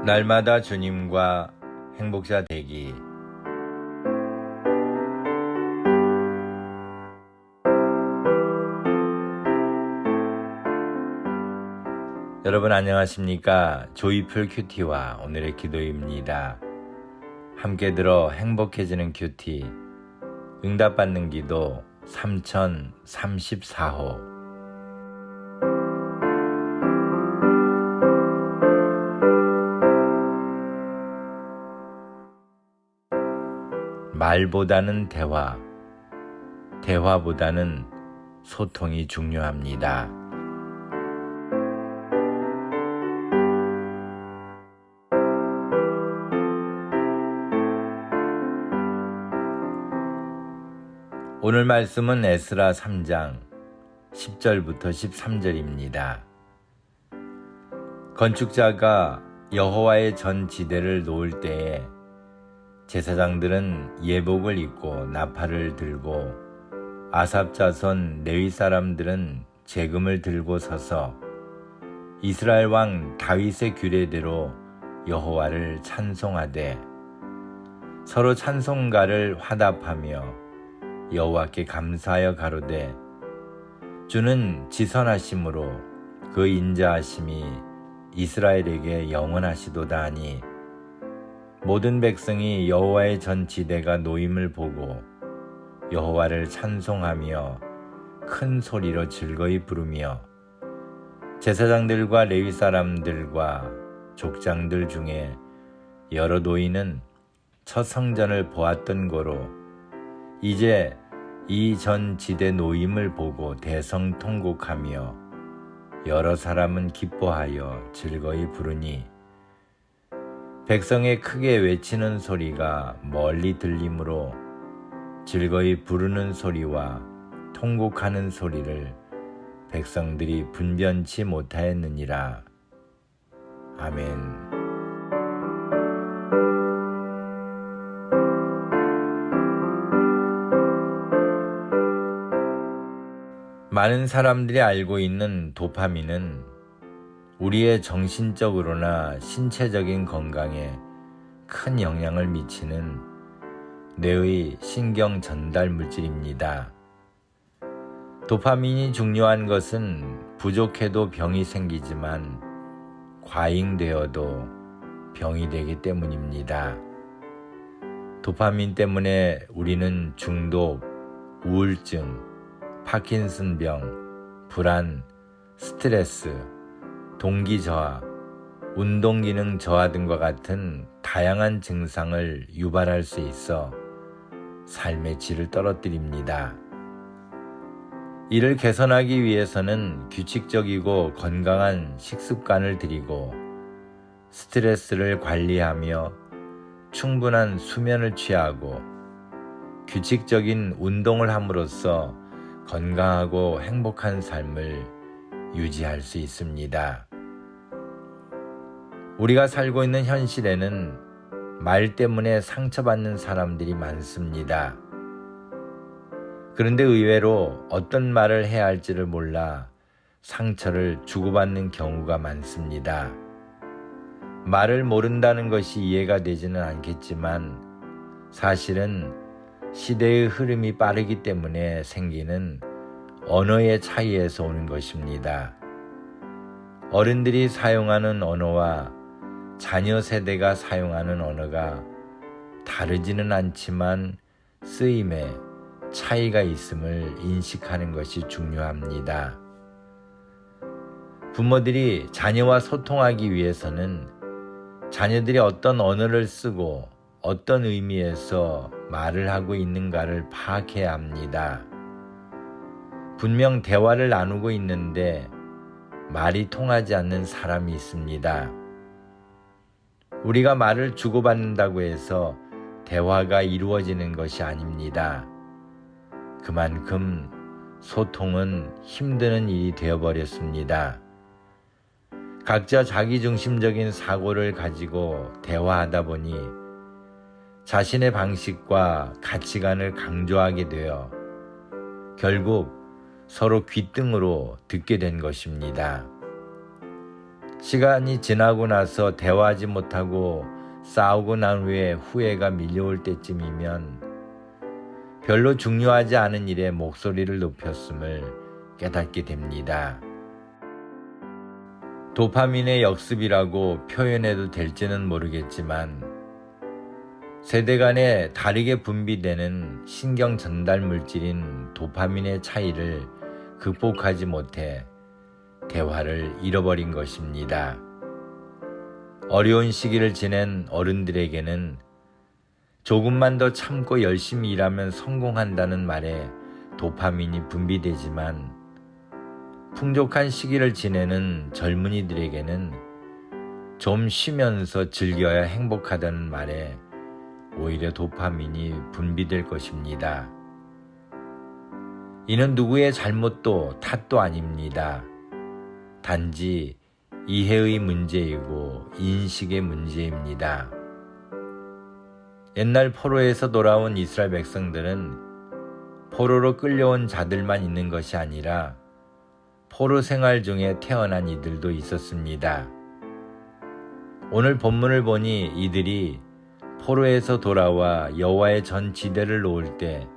날마다 주님과 행복자 되기. 여러분 안녕하십니까? 조이풀 큐티와 오늘의 기도입니다. 함께 들어 행복해지는 큐티, 응답받는 기도 3034호. 말보다는 대화, 대화보다는 소통이 중요합니다. 오늘 말씀은 에스라 3장 10절부터 13절입니다. 건축자가 여호와의 전 지대를 놓을 때에 제사장들은 예복을 입고 나팔을 들고 아삽 자손 레위 사람들은 재금을 들고 서서 이스라엘 왕 다윗의 규례대로 여호와를 찬송하되 서로 찬송가를 화답하며 여호와께 감사하여 가로되 주는 지선하심으로 그 인자하심이 이스라엘에게 영원하시도다 하니 모든 백성이 여호와의 전 지대가 놓임을 보고 여호와를 찬송하며 큰 소리로 즐거이 부르며 제사장들과 레위 사람들과 족장들 중에 여러 노인은 첫 성전을 보았던 고로 이제 이 전 지대 놓임을 보고 대성통곡하며 여러 사람은 기뻐하여 즐거이 부르니 백성의 크게 외치는 소리가 멀리 들리므로 즐거이 부르는 소리와 통곡하는 소리를 백성들이 분변치 못하였느니라. 아멘. 많은 사람들이 알고 있는 도파민은 우리의 정신적으로나 신체적인 건강에 큰 영향을 미치는 뇌의 신경 전달 물질입니다. 도파민이 중요한 것은 부족해도 병이 생기지만 과잉되어도 병이 되기 때문입니다. 도파민 때문에 우리는 중독, 우울증, 파킨슨병, 불안, 스트레스, 동기 저하, 운동 기능 저하 등과 같은 다양한 증상을 유발할 수 있어 삶의 질을 떨어뜨립니다. 이를 개선하기 위해서는 규칙적이고 건강한 식습관을 들이고 스트레스를 관리하며 충분한 수면을 취하고 규칙적인 운동을 함으로써 건강하고 행복한 삶을 유지할 수 있습니다. 우리가 살고 있는 현실에는 말 때문에 상처받는 사람들이 많습니다. 그런데 의외로 어떤 말을 해야 할지를 몰라 상처를 주고받는 경우가 많습니다. 말을 모른다는 것이 이해가 되지는 않겠지만 사실은 시대의 흐름이 빠르기 때문에 생기는 언어의 차이에서 오는 것입니다. 어른들이 사용하는 언어와 자녀 세대가 사용하는 언어가 다르지는 않지만 쓰임에 차이가 있음을 인식하는 것이 중요합니다. 부모들이 자녀와 소통하기 위해서는 자녀들이 어떤 언어를 쓰고 어떤 의미에서 말을 하고 있는가를 파악해야 합니다. 분명 대화를 나누고 있는데 말이 통하지 않는 사람이 있습니다. 우리가 말을 주고받는다고 해서 대화가 이루어지는 것이 아닙니다. 그만큼 소통은 힘드는 일이 되어버렸습니다. 각자 자기중심적인 사고를 가지고 대화하다 보니 자신의 방식과 가치관을 강조하게 되어 결국 서로 귓등으로 듣게 된 것입니다. 시간이 지나고 나서 대화하지 못하고 싸우고 난 후에 후회가 밀려올 때쯤이면 별로 중요하지 않은 일에 목소리를 높였음을 깨닫게 됩니다. 도파민의 역습이라고 표현해도 될지는 모르겠지만 세대 간에 다르게 분비되는 신경 전달 물질인 도파민의 차이를 극복하지 못해 대화를 잃어버린 것입니다. 어려운 시기를 지낸 어른들에게는 조금만 더 참고 열심히 일하면 성공한다는 말에 도파민이 분비되지만 풍족한 시기를 지내는 젊은이들에게는 좀 쉬면서 즐겨야 행복하다는 말에 오히려 도파민이 분비될 것입니다. 이는 누구의 잘못도 탓도 아닙니다. 단지 이해의 문제이고 인식의 문제입니다. 옛날 포로에서 돌아온 이스라엘 백성들은 포로로 끌려온 자들만 있는 것이 아니라 포로 생활 중에 태어난 이들도 있었습니다. 오늘 본문을 보니 이들이 포로에서 돌아와 여호와의 전 지대를 놓을 때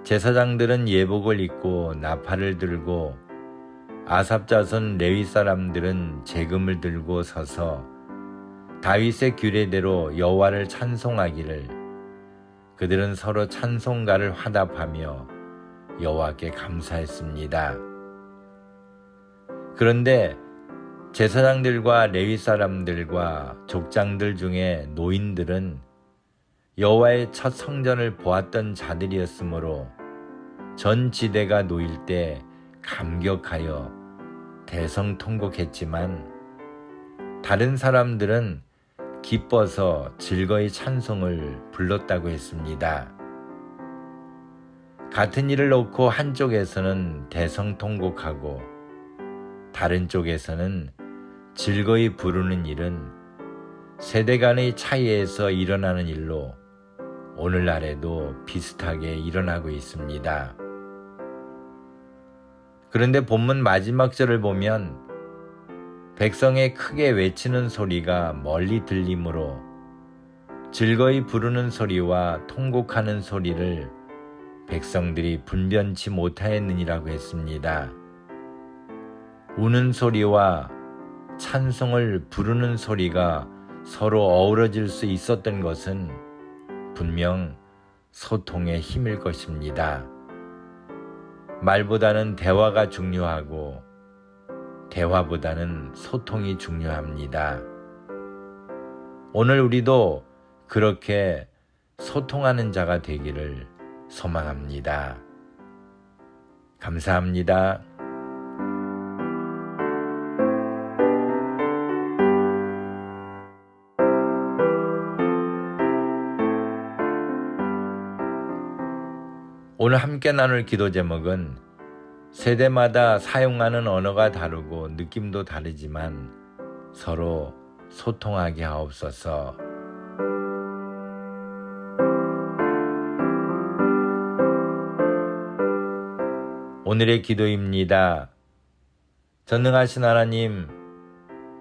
제사장들은 예복을 입고 나팔을 들고 아삽 자손 레위 사람들은 제금을 들고 서서 다윗의 규례대로 여호와를 찬송하기를 그들은 서로 찬송가를 화답하며 여호와께 감사했습니다. 그런데 제사장들과 레위 사람들과 족장들 중에 노인들은 여호와의 첫 성전을 보았던 자들이었으므로 전 지대가 놓일 때 감격하여 대성통곡했지만 다른 사람들은 기뻐서 즐거이 찬송을 불렀다고 했습니다. 같은 일을 놓고 한쪽에서는 대성통곡하고 다른 쪽에서는 즐거이 부르는 일은 세대 간의 차이에서 일어나는 일로 오늘날에도 비슷하게 일어나고 있습니다. 그런데 본문 마지막 절을 보면 백성의 크게 외치는 소리가 멀리 들리므로 즐거이 부르는 소리와 통곡하는 소리를 백성들이 분변치 못하였느니라고 했습니다. 우는 소리와 찬송을 부르는 소리가 서로 어우러질 수 있었던 것은 분명 소통의 힘일 것입니다. 말보다는 대화가 중요하고 대화보다는 소통이 중요합니다. 오늘 우리도 그렇게 소통하는 자가 되기를 소망합니다. 감사합니다. 오늘 함께 나눌 기도 제목은 세대마다 사용하는 언어가 다르고 느낌도 다르지만 서로 소통하게 하옵소서. 오늘의 기도입니다. 전능하신 하나님,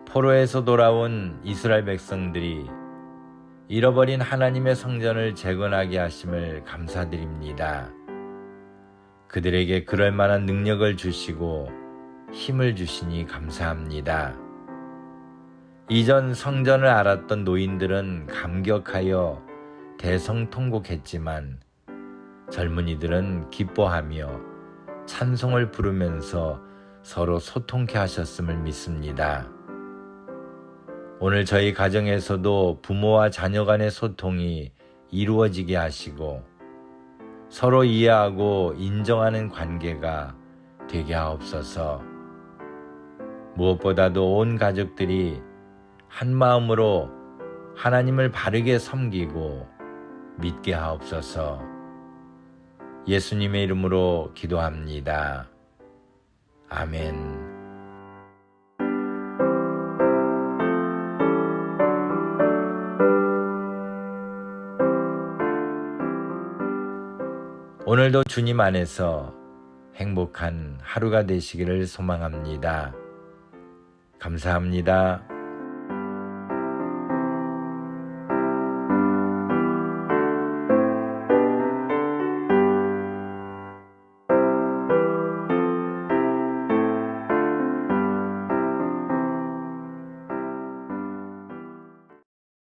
포로에서 돌아온 이스라엘 백성들이 잃어버린 하나님의 성전을 재건하게 하심을 감사드립니다. 그들에게 그럴 만한 능력을 주시고 힘을 주시니 감사합니다. 이전 성전을 알았던 노인들은 감격하여 대성통곡했지만 젊은이들은 기뻐하며 찬송을 부르면서 서로 소통케 하셨음을 믿습니다. 오늘 저희 가정에서도 부모와 자녀 간의 소통이 이루어지게 하시고 서로 이해하고 인정하는 관계가 되게 하옵소서. 무엇보다도 온 가족들이 한 마음으로 하나님을 바르게 섬기고 믿게 하옵소서. 예수님의 이름으로 기도합니다. 아멘. 오늘도 주님 안에서 행복한 하루가 되시기를 소망합니다. 감사합니다.